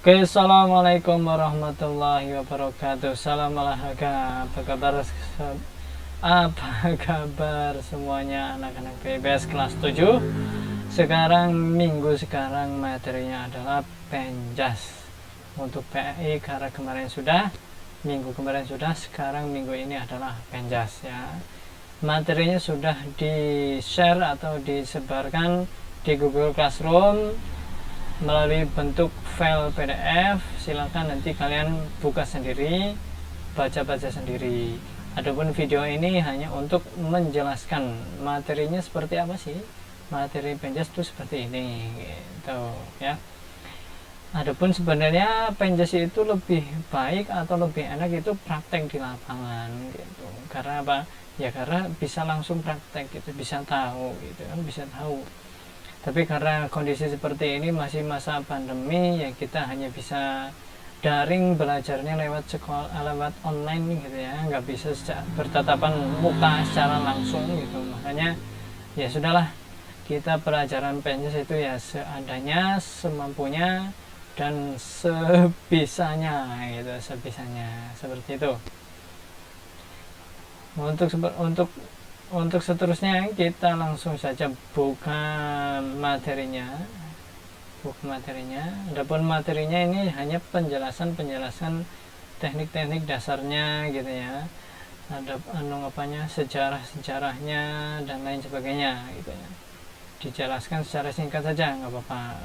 Oke, assalamualaikum warahmatullahi wabarakatuh. Salam olahraga. Apa kabar semuanya anak-anak PBS kelas 7? Sekarang materinya adalah penjas untuk PAI karena minggu kemarin sudah, sekarang minggu ini adalah penjas ya. Materinya sudah di-share atau disebarkan di Google Classroom melalui bentuk file PDF. Silakan nanti kalian buka sendiri, baca-baca sendiri. Adapun video ini hanya untuk menjelaskan materinya seperti apa sih. Materi penjas itu seperti ini gitu ya. Adapun sebenarnya penjas itu lebih baik atau lebih enak itu praktek di lapangan gitu. Karena apa? Ya karena bisa langsung praktek gitu, bisa tahu gitu kan, bisa tahu. Tapi karena kondisi seperti ini masih masa pandemi, ya kita hanya bisa daring belajarnya lewat sekolah, lewat online gitu ya, nggak bisa bertatapan muka secara langsung gitu. Makanya ya sudahlah, kita pelajaran penjas itu ya seadanya, semampunya dan sebisanya gitu, sebisanya seperti itu. Untuk seterusnya kita langsung saja buka materinya. Adapun materinya ini hanya penjelasan teknik-teknik dasarnya gitu ya. Ada sejarahnya dan lain sebagainya gitu ya. Dijelaskan secara singkat saja, nggak apa-apa.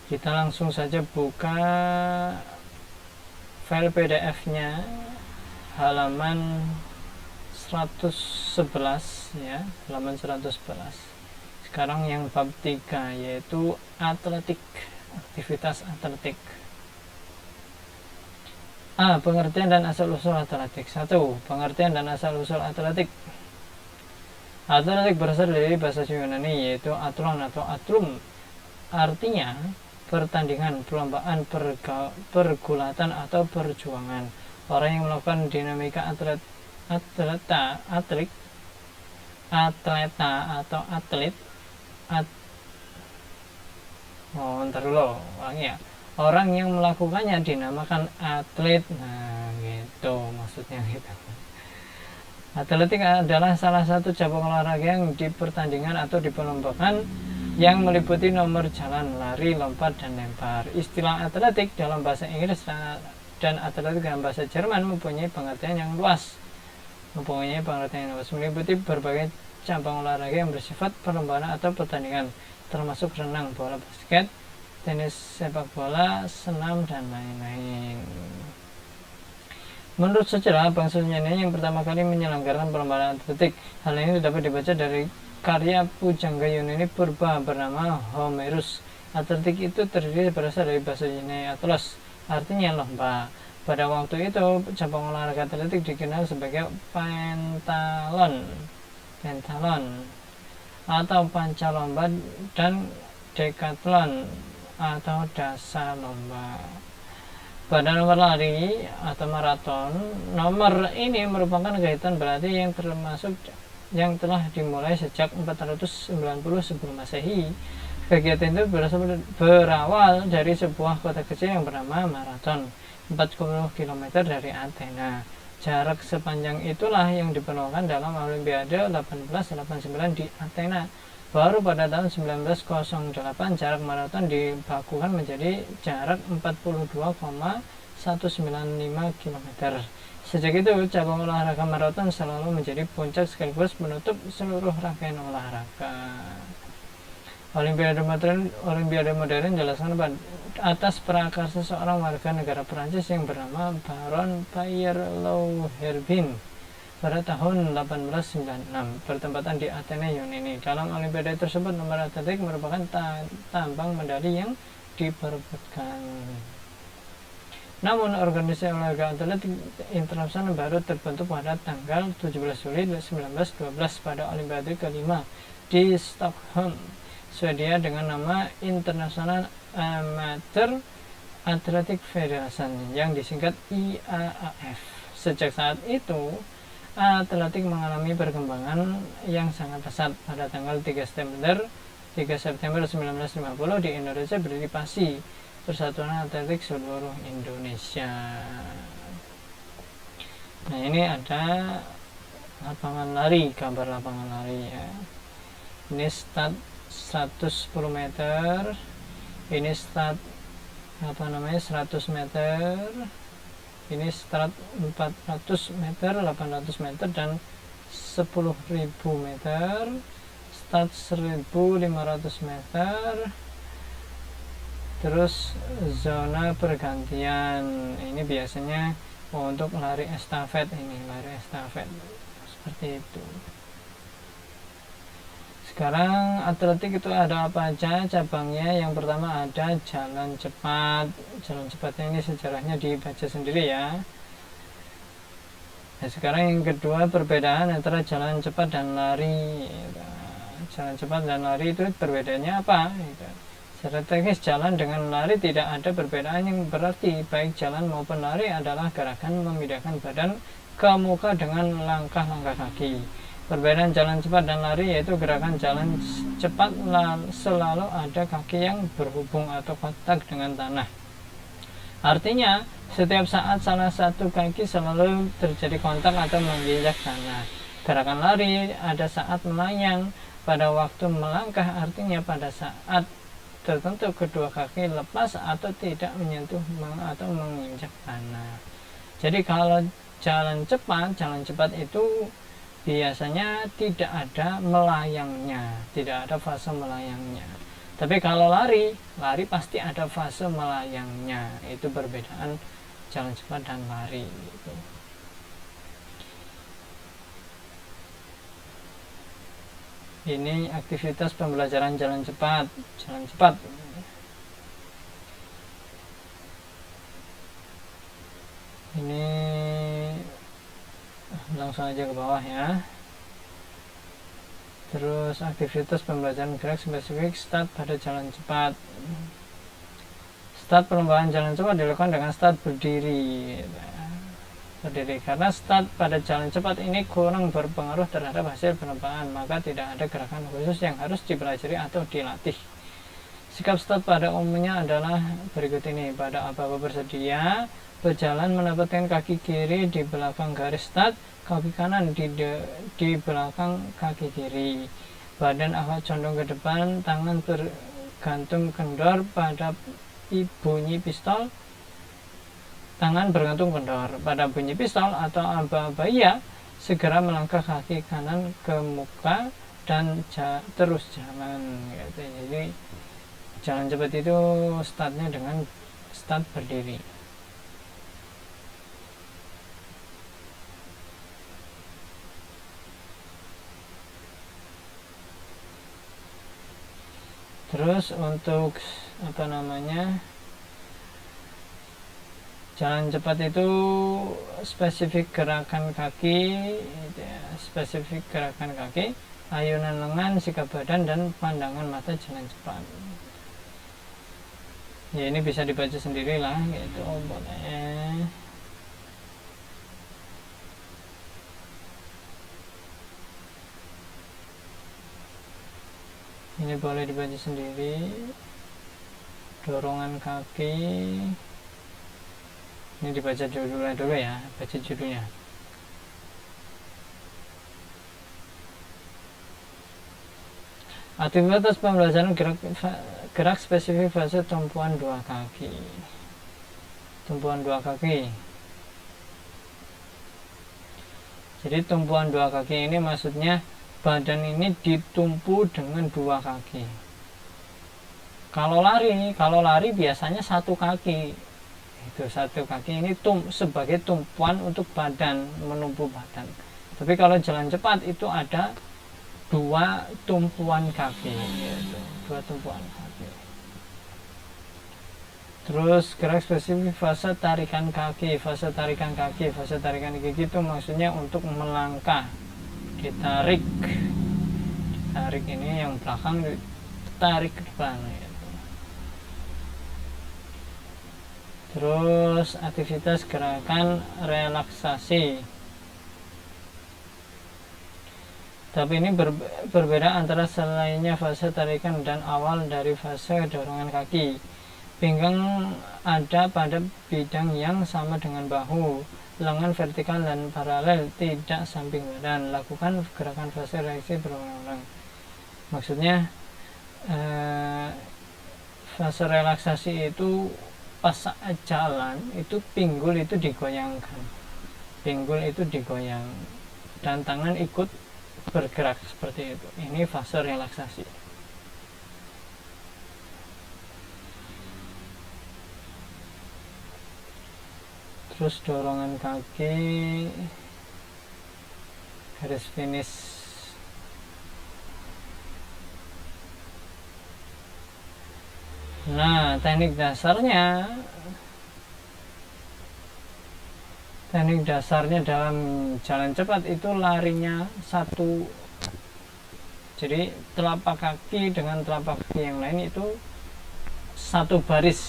Kita langsung saja buka file PDF-nya, halaman 111 ya, halaman 111. Sekarang yang bab 3 yaitu atletik, aktivitas atletik. Pengertian dan asal-usul atletik. 1. Pengertian dan asal-usul atletik. Atletik berasal dari bahasa Yunani yaitu athlon atau atlum. Artinya pertandingan, perlombaan, pergulatan atau perjuangan. Orang yang melakukan dinamika atleta atau atlet orang yang melakukannya dinamakan atlet. Nah gitu maksudnya gitu. Atletik adalah salah satu cabang olahraga yang dipertandingkan atau diperlombakan yang meliputi nomor jalan, lari, lompat, dan lempar. Istilah atletik dalam bahasa Inggris dan atletik dalam bahasa Jerman mempunyai pengertian yang luas, meliputi berbagai cabang olahraga yang bersifat perlombaan atau pertandingan, termasuk renang, bola basket, tenis, sepak bola, senam, dan lain-lain. Menurut sejarah, bangsa Yunani yang pertama kali menyelenggarakan perlombaan atletik. Hal ini dapat dibaca dari karya pujangga Yunani purba bernama Homerus. Atletik itu berasal dari bahasa Yunani atlos, artinya lomba. Pada waktu itu, cabang olahraga atletik dikenal sebagai pentalon atau pancalomba dan dekathlon atau dasar lomba. Pada nomor lari atau maraton, nomor ini merupakan kegiatan berarti yang telah dimulai sejak 490 sebelum Masehi. Kegiatan itu berawal dari sebuah kota kecil yang bernama Marathon, 40 km dari Athena. Jarak sepanjang itulah yang diperlukan dalam Olimpiade 1889 di Athena. Baru pada tahun 1908 jarak maraton dibakukan menjadi jarak 42,195 km. Sejak itu cabang olahraga maraton selalu menjadi puncak sekaligus menutup seluruh rangkaian olahraga. Olimpiade modern dilaksanakan atas prakarsa seorang warga negara Prancis yang bernama Baron Pierre-Louis pada tahun 1896, bertempatan di Athena, Yunani. Dalam olimpiade tersebut, nomor atletik merupakan tambang medali yang diperebutkan. Namun, organisasi olahraga atletik internasional baru terbentuk pada tanggal 17 Juli 1912 pada olimpiade kelima di Stockholm, Swedia dengan nama International Amateur Athletic Federation yang disingkat IAAF. Sejak saat itu, atletik mengalami perkembangan yang sangat pesat. Pada tanggal 3 September 1950 di Indonesia berdiri PASI, Persatuan Atletik seluruh Indonesia. Nah, ini ada lapangan lari, gambar lapangan lari ya. Ini start 110 meter, ini start 100 meter, ini start 400 meter, 800 meter, dan 10.000 meter, start 1.500 meter. Terus zona pergantian ini biasanya untuk lari estafet, ini lari estafet seperti itu. Sekarang atletik itu ada apa aja cabangnya? Yang pertama ada jalan cepat. Jalan cepatnya ini sejarahnya dibaca sendiri ya. Nah, sekarang yang kedua, perbedaan antara jalan cepat dan lari. Jalan cepat dan lari itu perbedaannya apa? Secara teknis, jalan dengan lari tidak ada perbedaan yang berarti. Baik jalan maupun lari adalah gerakan memindahkan badan ke muka dengan langkah-langkah kaki. Perbedaan jalan cepat dan lari yaitu gerakan jalan cepat selalu ada kaki yang berhubung atau kontak dengan tanah. Artinya, setiap saat salah satu kaki selalu terjadi kontak atau menginjak tanah. Gerakan lari ada saat melayang. Pada waktu melangkah artinya pada saat tertentu kedua kaki lepas atau tidak menyentuh atau menginjak tanah. Jadi kalau jalan cepat itu biasanya tidak ada melayangnya, tidak ada fase melayangnya. Tapi kalau lari pasti ada fase melayangnya. Itu perbedaan jalan cepat dan lari gitu. Ini aktivitas pembelajaran jalan cepat. Ini langsung aja ke bawah ya. Terus aktivitas pembelajaran gerak spesifik start pada jalan cepat. Start perlombaan jalan cepat dilakukan dengan start berdiri. Karena start pada jalan cepat ini kurang berpengaruh terhadap hasil perlombaan, maka tidak ada gerakan khusus yang harus dipelajari atau dilatih. Sikap start pada umumnya adalah berikut ini. Pada apa-apa bersedia berjalan, menempatkan kaki kiri di belakang garis start, kaki kanan di belakang kaki kiri, badan agak condong ke depan, tangan bergantung kendor pada bunyi pistol, tangan bergantung kendor pada bunyi pistol atau aba-abaya, segera melangkah kaki kanan ke muka dan terus jalan gitu. Jadi jalan cepat itu startnya dengan start berdiri. Terus untuk jalan cepat itu spesifik gerakan kaki, ayunan lengan, sikap badan, dan pandangan mata jalan cepat. Ya ini bisa dibaca sendiri lah gitu, boleh. Ini boleh dibaca sendiri. Dorongan kaki. Ini dibaca dulu ya, baca judulnya. Aktivitas pembelajaran gerak spesifik fase tumpuan dua kaki. Jadi tumpuan dua kaki ini maksudnya badan ini ditumpu dengan dua kaki. Kalau lari biasanya satu kaki. Itu satu kaki ini sebagai tumpuan untuk badan, menumpu badan. Tapi kalau jalan cepat itu ada dua tumpuan kaki, gitu. Terus gerak spesifik fase tarikan kaki itu maksudnya untuk melangkah. Ditarik ini yang belakang ditarik ke depan gitu. Terus aktivitas gerakan relaksasi, tapi ini berbeda antara selainnya fase tarikan dan awal dari fase dorongan kaki. Pinggang ada pada bidang yang sama dengan bahu. Lengan vertikal dan paralel, tidak samping badan. Lakukan gerakan fase reaksi berulang-ulang. Maksudnya fase relaksasi itu pas saat jalan itu pinggul itu digoyangkan, pinggul itu digoyang dan tangan ikut bergerak seperti itu. Ini fase relaksasi. Terus dorongan kaki, garis finish. Nah, teknik dasarnya dalam jalan cepat itu larinya satu. Jadi telapak kaki dengan telapak kaki yang lain itu satu baris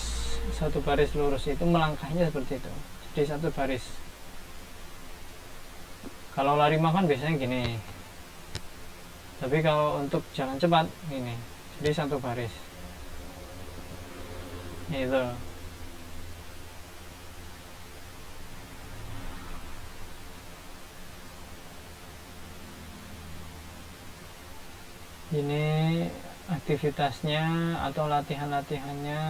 lurus, itu melangkahnya seperti itu. Jadi satu baris. Kalau lari makan biasanya gini, tapi kalau untuk jalan cepat gini, jadi satu baris. Itu. Ini aktivitasnya atau latihannya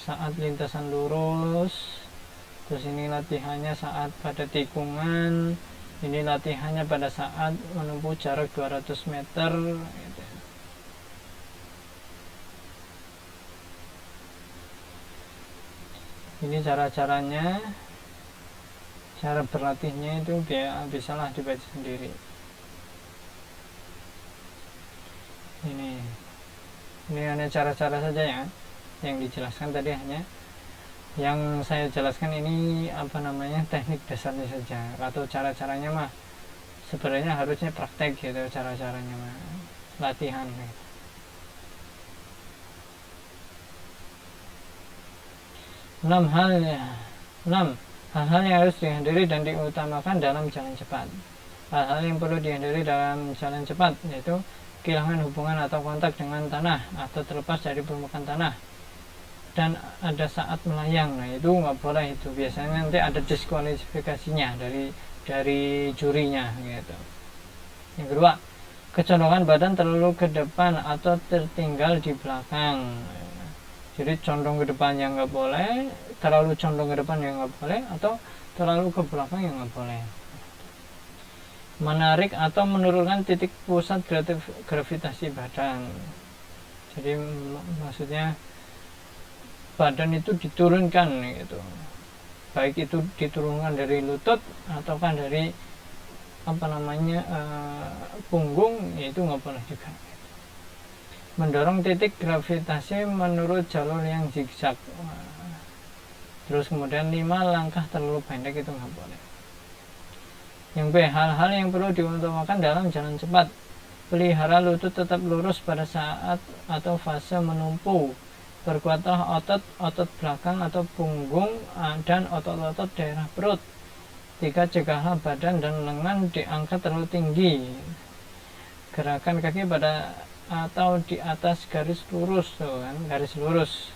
saat lintasan lurus. Terus ini latihannya saat pada tikungan, ini latihannya pada saat menempuh jarak 200 meter gitu. Ini cara-caranya, cara berlatihnya itu bisalah dibaca sendiri. Ini hanya cara-cara saja ya yang dijelaskan tadi, hanya yang saya jelaskan ini teknik dasarnya saja, atau cara-caranya mah sebenarnya harusnya praktek gitu, cara-caranya mah latihan gitu. 6 hal-hal yang harus dihindari dan diutamakan dalam jalan cepat. Hal-hal yang perlu dihindari dalam jalan cepat yaitu kehilangan hubungan atau kontak dengan tanah atau terlepas dari permukaan tanah, dan ada saat melayang. Nah itu nggak boleh, itu biasanya nanti ada diskualifikasinya dari jurinya gitu. Yang kedua, kecondongan badan terlalu ke depan atau tertinggal di belakang. Jadi condong ke depan yang nggak boleh, terlalu condong ke depan yang nggak boleh, atau terlalu ke belakang yang nggak boleh. Menarik atau menurunkan titik pusat gravitasi badan. Jadi maksudnya badan itu diturunkan gitu, baik itu diturunkan dari lutut ataukah dari punggung, itu nggak boleh juga. Mendorong titik gravitasi menurut jalur yang zigzag. Terus kemudian 5, langkah terlalu pendek itu nggak boleh. Yang B, hal-hal yang perlu diutamakan dalam jalan cepat. Pelihara lutut tetap lurus pada saat atau fase menumpu. Perkuatlah otot belakang atau punggung dan otot-otot daerah perut. 3, cegahlah badan dan lengan diangkat terlalu tinggi. Gerakan kaki pada atau di atas garis lurus, tuh kan, garis lurus.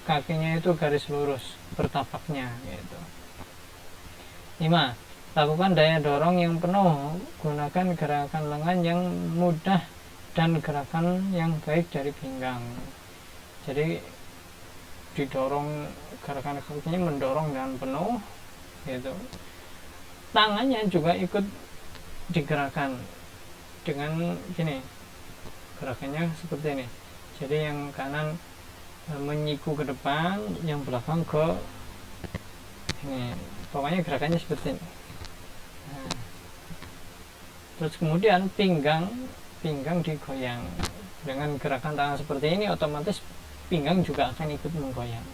Kakinya itu garis lurus bertapaknya gitu. 5, lakukan daya dorong yang penuh. Gunakan gerakan lengan yang mudah dan gerakan yang baik dari pinggang. Jadi didorong, gerakan kakinya mendorong dengan penuh gitu. Tangannya juga ikut digerakkan dengan gini, gerakannya seperti ini. Jadi yang kanan menyiku ke depan, yang belakang ke ini. Pokoknya gerakannya seperti ini. Nah, terus kemudian pinggang digoyang dengan gerakan tangan seperti ini, otomatis pinggang juga akan ikut menggoyang.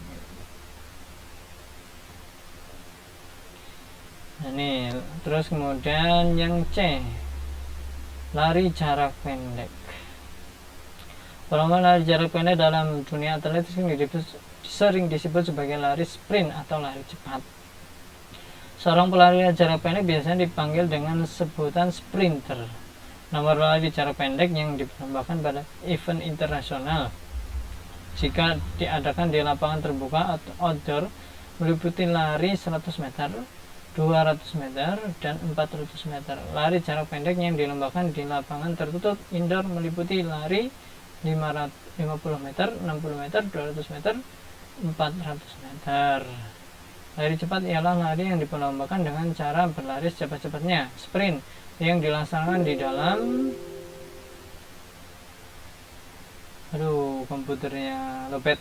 Nah, ini terus kemudian yang C, lari jarak pendek. Perlombaan lari jarak pendek dalam dunia atletis sering disebut sebagai lari sprint atau lari cepat. Seorang pelari jarak pendek biasanya dipanggil dengan sebutan sprinter. Nomor lari jarak pendek yang diperlombakan pada event internasional jika diadakan di lapangan terbuka atau outdoor meliputi lari 100 meter, 200 meter, dan 400 meter. Lari jarak pendek yang dilombakan di lapangan tertutup indoor meliputi lari 50 meter, 60 meter, 200 meter, 400 meter. Lari cepat ialah lari yang diperlombakan dengan cara berlari secepat-cepatnya, sprint, yang dilaksanakan di dalam komputernya lobet.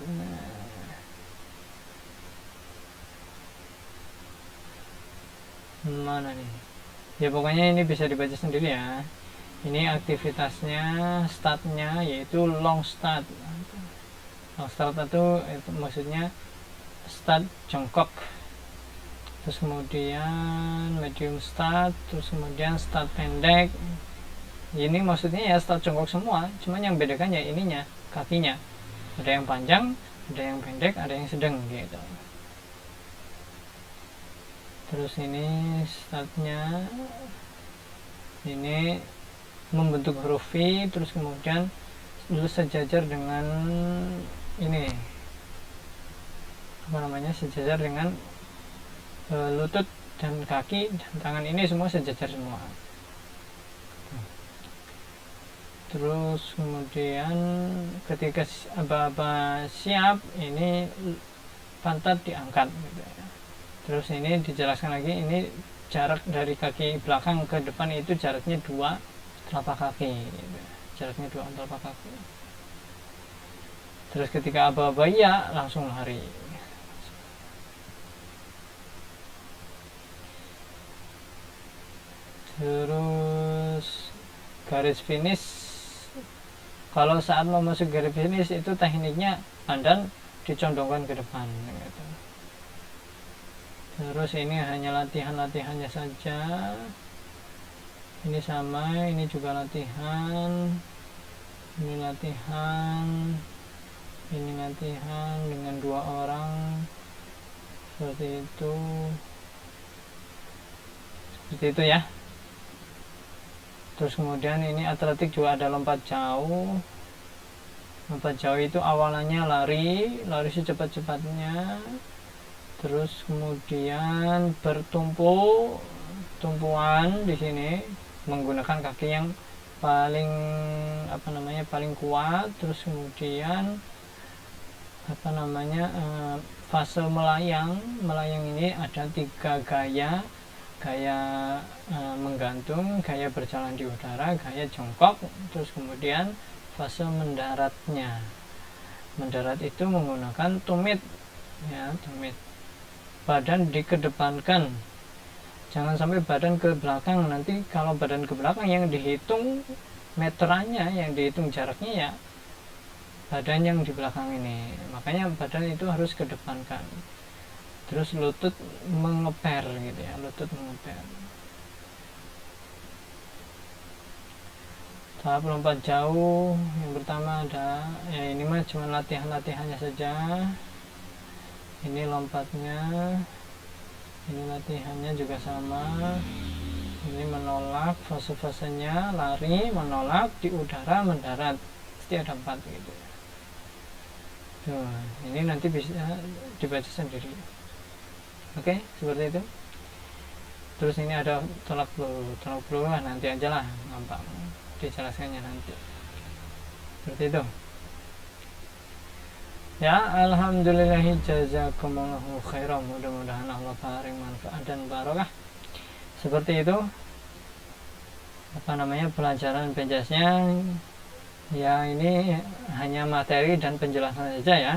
Mana nih ya, pokoknya ini bisa dibaca sendiri ya. Ini aktivitasnya, startnya yaitu long start. Long start itu maksudnya start jongkok, terus kemudian medium start, terus kemudian start pendek. Ini maksudnya ya start jongkok semua, cuman yang bedakan ya ininya, kakinya. Ada yang panjang, ada yang pendek, ada yang sedang gitu. Terus ini startnya, ini membentuk huruf V, terus kemudian lurus sejajar dengan ini sejajar dengan lutut dan kaki dan tangan, ini semua sejajar semua. Terus kemudian ketika aba-aba siap, ini pantat diangkat gitu ya. Terus ini dijelaskan lagi, ini jarak dari kaki belakang ke depan itu jaraknya 2 telapak kaki gitu. Jaraknya 2 telapak kaki. Terus ketika aba-aba ya langsung lari. Terus garis finish, kalau saat mau masuk garis finish itu tekniknya pandan dicondongkan ke depan gitu. Terus ini hanya latihannya saja. Ini sama, ini juga latihan. Ini latihan. Ini latihan dengan 2 orang. Seperti itu. Seperti itu ya. Terus kemudian ini atletik juga ada lompat jauh. Lompat jauh itu awalnya lari secepat-cepatnya. Terus kemudian tumpuan di sini menggunakan kaki yang paling paling kuat. Terus kemudian fase melayang ini ada 3 gaya menggantung, gaya berjalan di udara, gaya jongkok, terus kemudian fase mendaratnya. Mendarat itu menggunakan tumit ya, tumit. Badan dikedepankan, jangan sampai badan ke belakang. Nanti kalau badan ke belakang yang dihitung meterannya, yang dihitung jaraknya ya badan yang di belakang ini. Makanya badan itu harus kedepankan. Terus lutut mengeper gitu ya, lutut mengeper. Tahap lompat jauh yang pertama ada ya, ini mah cuma latihannya saja. Ini lompatnya, ini latihannya juga sama. Ini menolak, fase-fasenya lari, menolak, di udara, mendarat, pasti ada 4 gitu. Tuh, ini nanti bisa dibaca sendiri. Oke, seperti itu. Terus ini ada tolak peluru, nanti aja lah, gampang dijelaskannya nanti. Seperti itu. Ya, alhamdulillahi jazakumullahu khairan. Mudah-mudahan Allah paling manfaat dan barokah. Seperti itu pelajaran penjasnya. Ya, ini hanya materi dan penjelasan saja ya.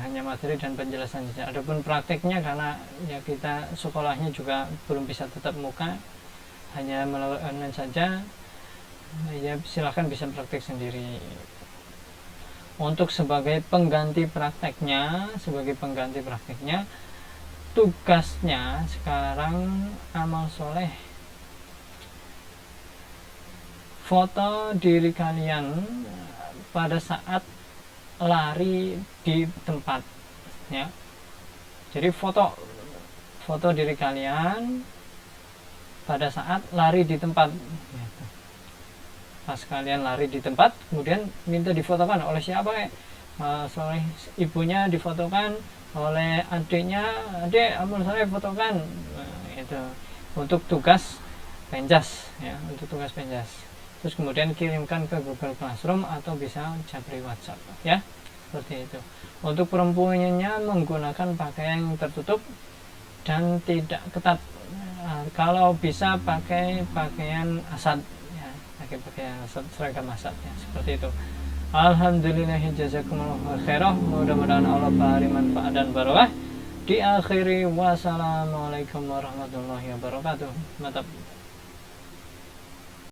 Hanya materi dan penjelasan saja. Adapun prakteknya, karena ya kita sekolahnya juga belum bisa tetap muka, hanya melalui online saja. Ya, silahkan bisa praktek sendiri. Untuk sebagai pengganti prakteknya, tugasnya sekarang amal soleh, foto diri kalian pada saat lari di tempat ya. Jadi foto diri kalian pada saat lari di tempat. Pas kalian lari di tempat, kemudian minta difotokan oleh siapa, Soleh ibunya difotokan, oleh adiknya, adik Amal Soleh fotokan. Itu untuk tugas Penjas ya, untuk tugas Penjas. Terus kemudian kirimkan ke Google Classroom atau bisa japri WhatsApp ya, seperti itu. Untuk perempuannya menggunakan pakaian yang tertutup dan tidak ketat. Kalau bisa pakai pakaian asad ya, pakai pakaian asad, seragam asad ya, seperti itu. Alhamdulillahi jazakumullah khairah. Mudah-mudahan Allah beri manfaat dan barokah. Diakhiri wassalamualaikum warahmatullahi wabarakatuh. Mantap.